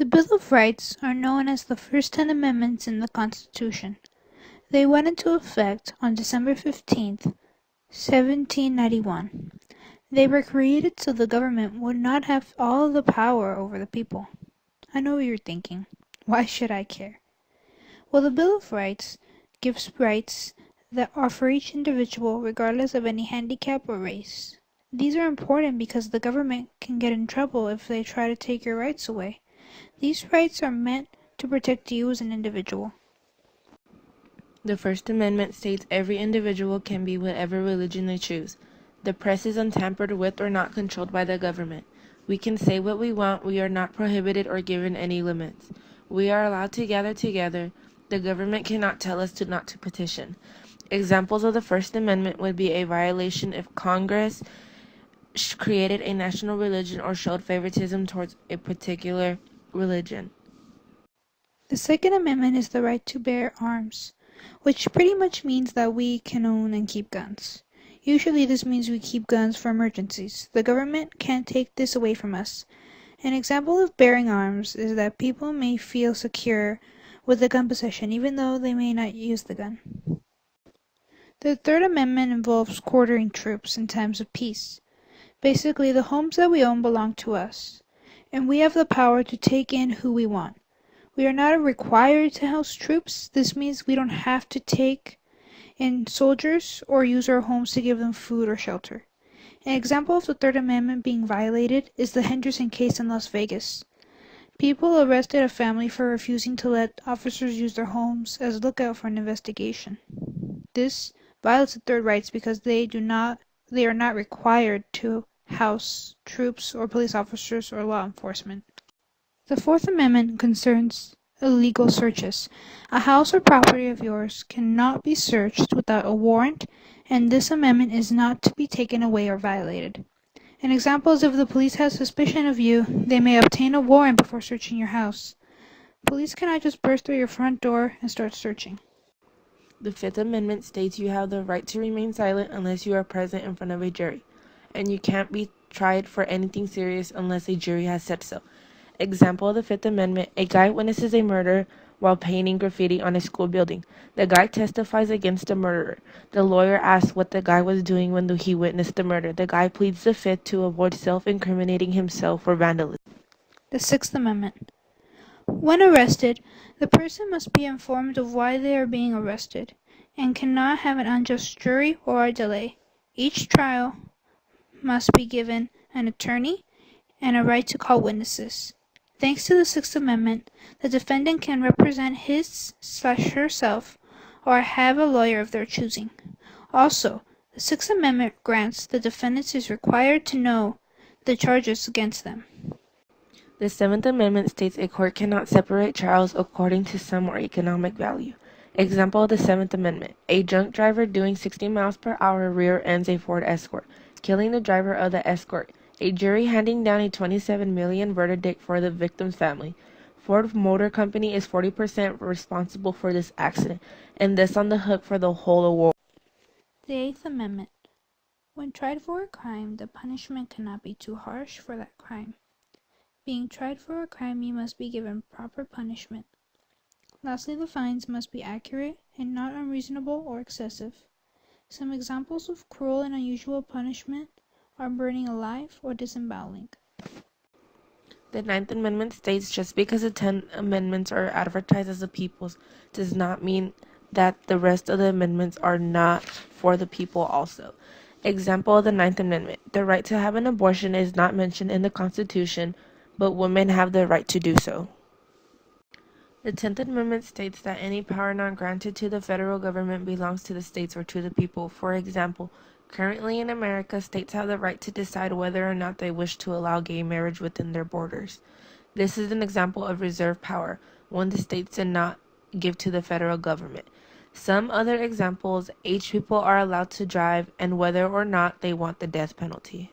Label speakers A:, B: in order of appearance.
A: The Bill of Rights are known as the first 10 amendments in the Constitution. They went into effect on December 15, 1791. They were created so the government would not have all the power over the people. I know what you're thinking. Why should I care? Well, the Bill of Rights gives rights that are for each individual regardless of any handicap or race. These are important because the government can get in trouble if they try to take your rights away. These rights are meant to protect you as an individual.
B: The First Amendment states every individual can be whatever religion they choose. The press is untampered with or not controlled by the government. We can say what we want. We are not prohibited or given any limits. We are allowed to gather together. The government cannot tell us not to petition. Examples of the First Amendment would be a violation if Congress created a national religion or showed favoritism towards a particular religion.
A: The Second Amendment is the right to bear arms, which pretty much means that we can own and keep guns. Usually this means we keep guns for emergencies. The government can't take this away from us. An example of bearing arms is that people may feel secure with the gun possession even though they may not use the gun. The Third Amendment involves quartering troops in times of peace. Basically, the homes that we own belong to us, and we have the power to take in who we want. We are not required to house troops. This means we don't have to take in soldiers or use our homes to give them food or shelter. An example of the Third Amendment being violated is the Henderson case in Las Vegas. People arrested a family for refusing to let officers use their homes as a lookout for an investigation. This violates the third rights because they are not required to house troops or police officers or law enforcement. The Fourth Amendment concerns illegal searches. A house or property of yours cannot be searched without a warrant, and this amendment is not to be taken away or violated. An example is if the police have suspicion of you, they may obtain a warrant before searching your house. Police cannot just burst through your front door and start searching.
B: The Fifth Amendment states you have the right to remain silent unless you are present in front of a jury, and you can't be tried for anything serious unless a jury has said so. Example of the Fifth Amendment, a guy witnesses a murder while painting graffiti on a school building. The guy testifies against the murderer. The lawyer asks what the guy was doing when he witnessed the murder. The guy pleads the Fifth to avoid self-incriminating himself for vandalism.
A: The Sixth Amendment. When arrested, the person must be informed of why they are being arrested, and cannot have an unjust jury or a delay. Each trial must be given an attorney and a right to call witnesses. Thanks to the Sixth Amendment, the defendant can represent his/herself or have a lawyer of their choosing. Also, the Sixth Amendment grants the defendant is required to know the charges against them.
B: The Seventh Amendment states a court cannot separate trials according to sum or economic value. Example of the Seventh Amendment, a drunk driver doing 60 miles per hour rear-ends a Ford Escort, killing the driver of the Escort. A jury handing down a $27 million verdict for the victim's family. Ford Motor Company is 40% responsible for this accident, and thus on the hook for the whole award.
A: The Eighth Amendment. When tried for a crime, the punishment cannot be too harsh for that crime. Being tried for a crime, you must be given proper punishment. Lastly, the fines must be accurate and not unreasonable or excessive. Some examples of cruel and unusual punishment are burning alive or disemboweling.
B: The Ninth Amendment states just because the 10 amendments are advertised as the people's does not mean that the rest of the amendments are not for the people also. Example of the Ninth Amendment, the right to have an abortion is not mentioned in the Constitution, but women have the right to do so. The 10th Amendment states that any power not granted to the federal government belongs to the states or to the people. For example, currently in America, states have the right to decide whether or not they wish to allow gay marriage within their borders. This is an example of reserve power, one the states did not give to the federal government. Some other examples, age people are allowed to drive and whether or not they want the death penalty.